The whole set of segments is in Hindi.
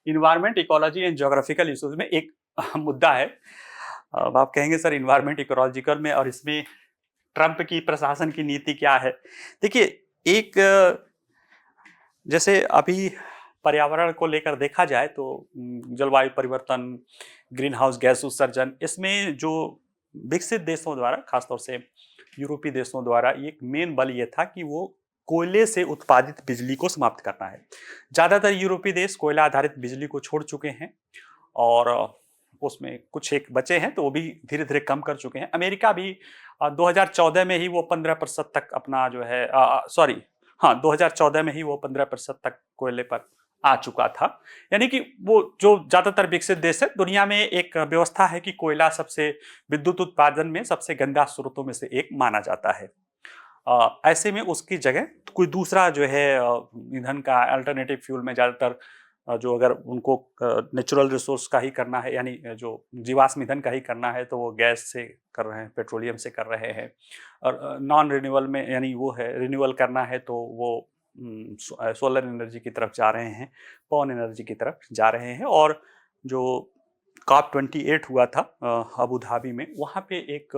Environment, ecology and geographical issues में एक मुद्दा है। अब आप कहेंगे सर इन्वायरमेंट इकोलॉजिकल में और इसमें ट्रंप की प्रशासन की नीति क्या है? देखिए, एक जैसे अभी पर्यावरण को लेकर देखा जाए तो जलवायु परिवर्तन, ग्रीन हाउस गैस उत्सर्जन, इसमें जो विकसित देशों द्वारा, खासतौर से यूरोपीय देशों द्वारा, एक मेन बल ये था कि वो कोयले से उत्पादित बिजली को समाप्त करना है। ज़्यादातर यूरोपीय देश कोयला आधारित बिजली को छोड़ चुके हैं और उसमें कुछ एक बचे हैं तो वो भी धीरे धीरे कम कर चुके हैं। अमेरिका भी 2014 में ही वो 15% तक अपना जो है, सॉरी, हाँ, 2014 में ही वो 15% तक कोयले पर आ चुका था। यानी कि वो जो ज्यादातर विकसित देश है, दुनिया में एक व्यवस्था है कि कोयला सबसे विद्युत उत्पादन में सबसे गंदा स्रोतों में से एक माना जाता है। ऐसे में उसकी जगह कोई दूसरा जो है ईंधन का अल्टरनेटिव फ्यूल में ज्यादातर जो अगर उनको नेचुरल रिसोर्स का ही करना है, यानी जो जीवाश्म ईंधन का ही करना है, तो वो गैस से कर रहे हैं, पेट्रोलियम से कर रहे हैं। और नॉन रिन्यूएबल में, यानी वो है रिन्यूअल करना है, तो वो सोलर एनर्जी की तरफ जा रहे हैं, पवन एनर्जी की तरफ जा रहे हैं। और जो COP28 हुआ था अबू धाबी में, वहाँ पे एक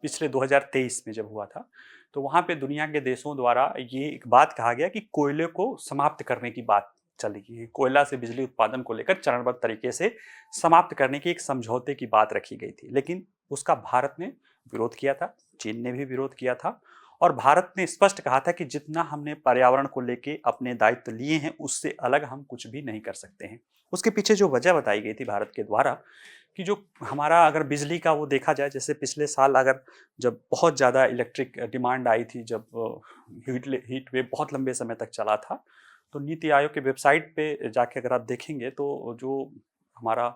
पिछले 2023 में जब हुआ था, तो वहाँ पे दुनिया के देशों द्वारा ये एक बात कहा गया कि कोयले को समाप्त करने की बात चलेगी। कोयला से बिजली उत्पादन को लेकर चरणबद्ध तरीके से समाप्त करने की एक समझौते की बात रखी गई थी, लेकिन उसका भारत ने विरोध किया था, चीन ने भी विरोध किया था। और भारत ने स्पष्ट कहा था कि जितना हमने पर्यावरण को लेके अपने दायित्व लिए हैं, उससे अलग हम कुछ भी नहीं कर सकते हैं। उसके पीछे जो वजह बताई गई थी भारत के द्वारा कि जो हमारा अगर बिजली का वो देखा जाए, जैसे पिछले साल अगर जब बहुत ज़्यादा इलेक्ट्रिक डिमांड आई थी, जब हीट वेव बहुत लंबे समय तक चला था, तो नीति आयोग के वेबसाइट पे जाके अगर आप देखेंगे तो जो हमारा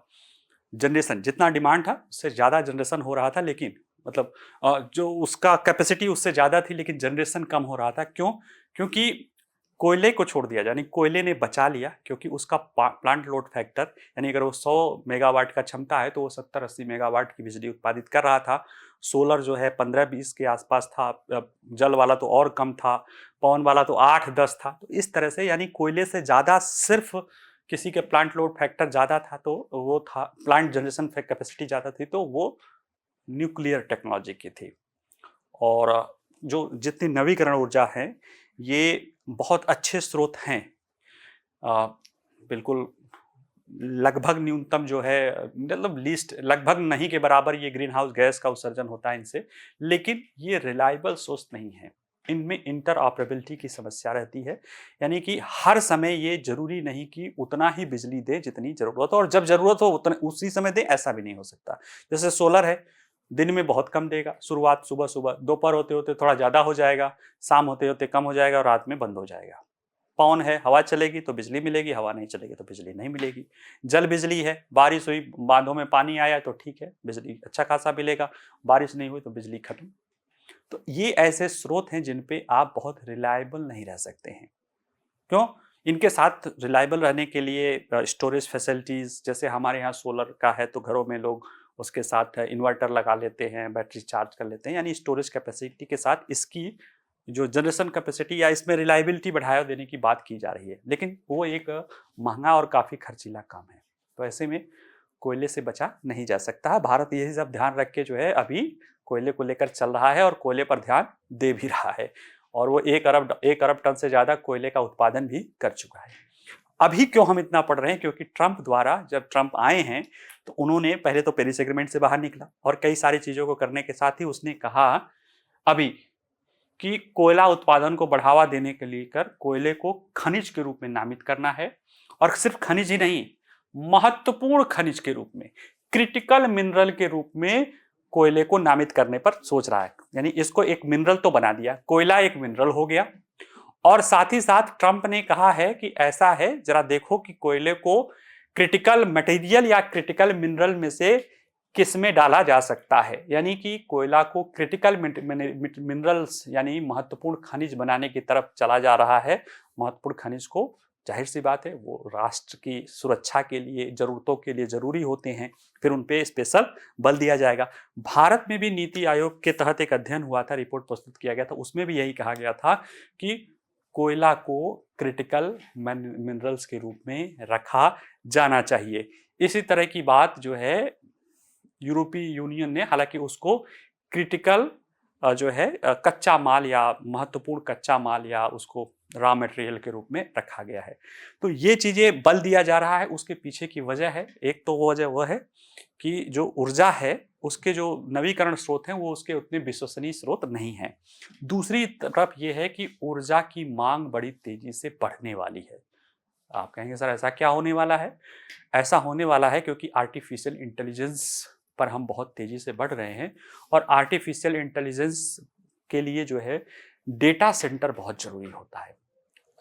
जनरेशन, जितना डिमांड था उससे ज़्यादा जनरेशन हो रहा था, लेकिन मतलब जो उसका कैपेसिटी उससे ज़्यादा थी, लेकिन जनरेशन कम हो रहा था। क्यों? क्योंकि कोयले को छोड़ दिया, यानी कोयले ने बचा लिया, क्योंकि उसका प्लांट लोड फैक्टर, यानी अगर वो 100 मेगावाट का क्षमता है तो वो 70-80 मेगावाट की बिजली उत्पादित कर रहा था। सोलर जो है 15-20 के आसपास था, जल वाला तो और कम था, पवन वाला तो 8-10 था। तो इस तरह से, यानी कोयले से ज़्यादा सिर्फ किसी के प्लांट लोड फैक्टर ज़्यादा था तो वो था, प्लांट जनरेशन कैपेसिटी ज़्यादा थी तो वो न्यूक्लियर टेक्नोलॉजी की थी। और जो जितनी नवीकरण ऊर्जा है, ये बहुत अच्छे स्रोत हैं। बिल्कुल लगभग न्यूनतम जो है, मतलब लीस्ट लगभग नहीं के बराबर ये ग्रीन हाउस गैस का उत्सर्जन होता है इनसे, लेकिन ये रिलायबल सोर्स नहीं है। इनमें इंटर ऑपरेबिलिटी की समस्या रहती है, यानी कि हर समय ये जरूरी नहीं कि उतना ही बिजली दे जितनी जरूरत हो, और जब जरूरत हो उतने उसी समय दे, ऐसा भी नहीं हो सकता। जैसे सोलर है, दिन में बहुत कम देगा, शुरुआत सुबह सुबह, दोपहर होते होते थोड़ा ज़्यादा हो जाएगा, शाम होते होते कम हो जाएगा और रात में बंद हो जाएगा। पवन है, हवा चलेगी तो बिजली मिलेगी, हवा नहीं चलेगी तो बिजली नहीं मिलेगी। जल बिजली है, बारिश हुई, बांधों में पानी आया तो ठीक है, बिजली अच्छा खासा मिलेगा, बारिश नहीं हुई तो बिजली खत्म। तो ये ऐसे स्रोत हैं जिन पे आप बहुत रिलायबल नहीं रह सकते हैं। क्यों? इनके साथ रिलायबल रहने के लिए स्टोरेज फैसिलिटीज़, जैसे हमारे यहाँ सोलर का है तो घरों में लोग उसके साथ इन्वर्टर लगा लेते हैं, बैटरी चार्ज कर लेते हैं, यानी स्टोरेज कैपेसिटी के साथ इसकी जो जनरेशन कैपेसिटी या इसमें रिलायबिलिटी बढ़ाया देने की बात की जा रही है, लेकिन वो एक महंगा और काफ़ी खर्चीला काम है। तो ऐसे में कोयले से बचा नहीं जा सकता है। भारत यही सब ध्यान रख के जो है अभी कोयले को लेकर चल रहा है और कोयले पर ध्यान दे भी रहा है, और वो 1 अरब टन से ज़्यादा कोयले का उत्पादन भी कर चुका है। अभी क्यों हम इतना पढ़ रहे हैं? क्योंकि ट्रंप द्वारा, जब ट्रंप आए हैं तो उन्होंने पहले तो पेरिस एग्रीमेंट से बाहर निकला और कई सारी चीज़ों को करने के साथ ही उसने कहा अभी कि कोयला उत्पादन को बढ़ावा देने के लिए कर कोयले को खनिज के रूप में नामित करना है, और सिर्फ खनिज ही नहीं, महत्वपूर्ण खनिज के रूप में, क्रिटिकल मिनरल के रूप में कोयले को नामित करने पर सोच रहा है। यानी इसको एक मिनरल तो बना दिया, कोयला एक मिनरल हो गया। और साथ ही साथ ट्रंप ने कहा है कि ऐसा है, जरा देखो कि कोयले को क्रिटिकल मटेरियल या क्रिटिकल मिनरल में से किस में डाला जा सकता है। यानी कि कोयला को क्रिटिकल मिनरल्स यानी महत्वपूर्ण खनिज बनाने की तरफ चला जा रहा है। महत्वपूर्ण खनिज को, जाहिर सी बात है, वो राष्ट्र की सुरक्षा के लिए, जरूरतों के लिए जरूरी होते हैं, फिर उन पे स्पेशल बल दिया जाएगा। भारत में भी नीति आयोग के तहत एक अध्ययन हुआ था, रिपोर्ट प्रस्तुत किया गया था, उसमें भी यही कहा गया था कि कोयला को क्रिटिकल मिनरल्स के रूप में रखा जाना चाहिए। इसी तरह की बात जो है यूरोपीय यूनियन ने, हालांकि उसको क्रिटिकल जो है कच्चा माल या महत्वपूर्ण कच्चा माल या उसको रॉ मटेरियल के रूप में रखा गया है। तो ये चीजें बल दिया जा रहा है, उसके पीछे की वजह है, एक तो वो वजह वह है कि जो ऊर्जा है उसके जो नवीकरण स्रोत हैं वो उसके उतने विश्वसनीय स्रोत नहीं हैं। दूसरी तरफ ये है कि ऊर्जा की मांग बड़ी तेजी से बढ़ने वाली है। आप कहेंगे सर ऐसा क्या होने वाला है? ऐसा होने वाला है क्योंकि आर्टिफिशियल इंटेलिजेंस पर हम बहुत तेजी से बढ़ रहे हैं और आर्टिफिशियल इंटेलिजेंस के लिए जो है डेटा सेंटर बहुत जरूरी होता है।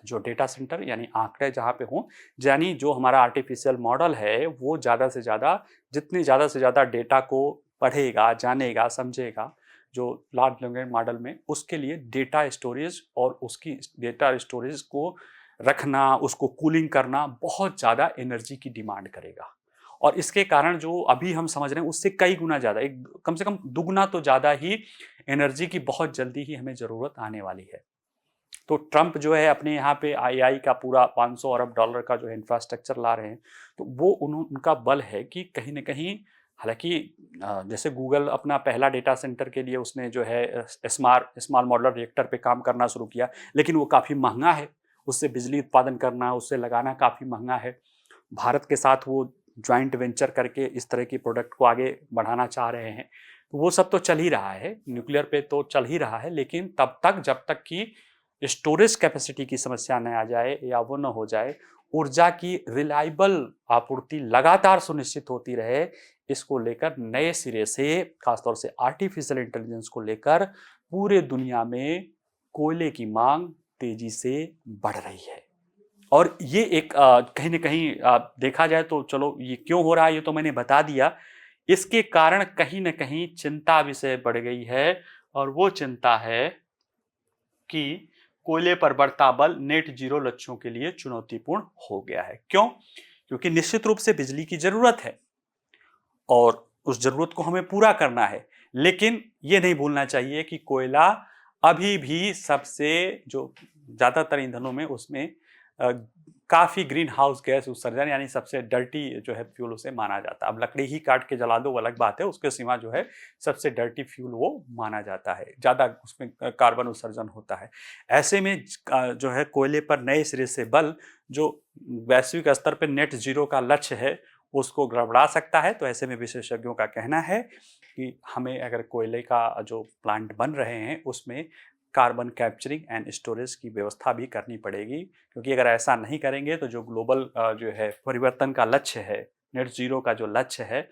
जो डेटा सेंटर यानी आंकड़े जहाँ पे हों, यानी जो हमारा आर्टिफिशियल मॉडल है वो ज़्यादा से ज़्यादा, जितनी ज़्यादा से ज़्यादा डेटा को पढ़ेगा, जानेगा, समझेगा, जो लार्ज लैंग्वेज मॉडल में, उसके लिए डेटा स्टोरेज और उसकी डेटा स्टोरेज को रखना, उसको कूलिंग करना बहुत ज़्यादा एनर्जी की डिमांड करेगा। और इसके कारण जो अभी हम समझ रहे हैं उससे कई गुना ज़्यादा, एक कम से कम दुगना तो ज़्यादा ही एनर्जी की बहुत जल्दी ही हमें ज़रूरत आने वाली है। तो ट्रंप जो है अपने यहाँ पे आई का पूरा 500 अरब डॉलर का जो है इंफ्रास्ट्रक्चर ला रहे हैं, तो वो उनका बल है कि कहीं ना कहीं, हालांकि जैसे गूगल अपना पहला डेटा सेंटर के लिए उसने जो है स्मॉल मॉडुलर रिएक्टर पे काम करना शुरू किया, लेकिन वो काफ़ी महंगा है, उससे बिजली उत्पादन करना, उससे लगाना काफ़ी महंगा है। भारत के साथ वो ज्वाइंट वेंचर करके इस तरह की प्रोडक्ट को आगे बढ़ाना चाह रहे हैं। तो वो सब तो चल ही रहा है, न्यूक्लियर पे तो चल ही रहा है, लेकिन तब तक जब तक कि स्टोरेज कैपेसिटी की समस्या न आ जाए या वो न हो जाए, ऊर्जा की रिलायबल आपूर्ति लगातार सुनिश्चित होती रहे, इसको लेकर नए सिरे से, खासतौर से आर्टिफिशियल इंटेलिजेंस को लेकर पूरे दुनिया में कोयले की मांग तेजी से बढ़ रही है। और ये एक कहीं न कहीं देखा जाए तो, चलो ये क्यों हो रहा है ये तो मैंने बता दिया। इसके कारण कहीं न कहीं चिंता विषय बढ़ गई है और वो चिंता है कि कोयले पर बढ़ता बल नेट जीरो लक्ष्यों के लिए चुनौतीपूर्ण हो गया है। क्यों? क्योंकि निश्चित रूप से बिजली की ज़रूरत है और उस ज़रूरत को हमें पूरा करना है। लेकिन ये नहीं भूलना चाहिए कि कोयला अभी भी सबसे, जो ज़्यादातर ईंधनों में उसमें काफ़ी ग्रीन हाउस गैस उत्सर्जन, यानी सबसे डर्टी जो है फ्यूल उसे माना जाता है। अब लकड़ी ही काट के जला दो वो अलग बात है, उसके सिवा जो है सबसे डर्टी फ्यूल वो माना जाता है, ज़्यादा उसमें कार्बन उत्सर्जन होता है। ऐसे में जो है कोयले पर नए सिरे से बल, जो वैश्विक स्तर पर नेट जीरो का लक्ष्य है, उसको गड़बड़ा सकता है। तो ऐसे में विशेषज्ञों का कहना है कि हमें अगर कोयले का जो प्लांट बन रहे हैं उसमें कार्बन कैप्चरिंग एंड स्टोरेज की व्यवस्था भी करनी पड़ेगी, क्योंकि अगर ऐसा नहीं करेंगे तो जो ग्लोबल जो है परिवर्तन का लक्ष्य है, नेट जीरो का जो लक्ष्य है,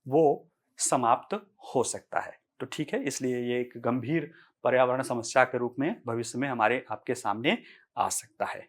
वो समाप्त हो सकता है। तो ठीक है, इसलिए ये एक गंभीर पर्यावरण समस्या के रूप में भविष्य में हमारे आपके सामने आ सकता है।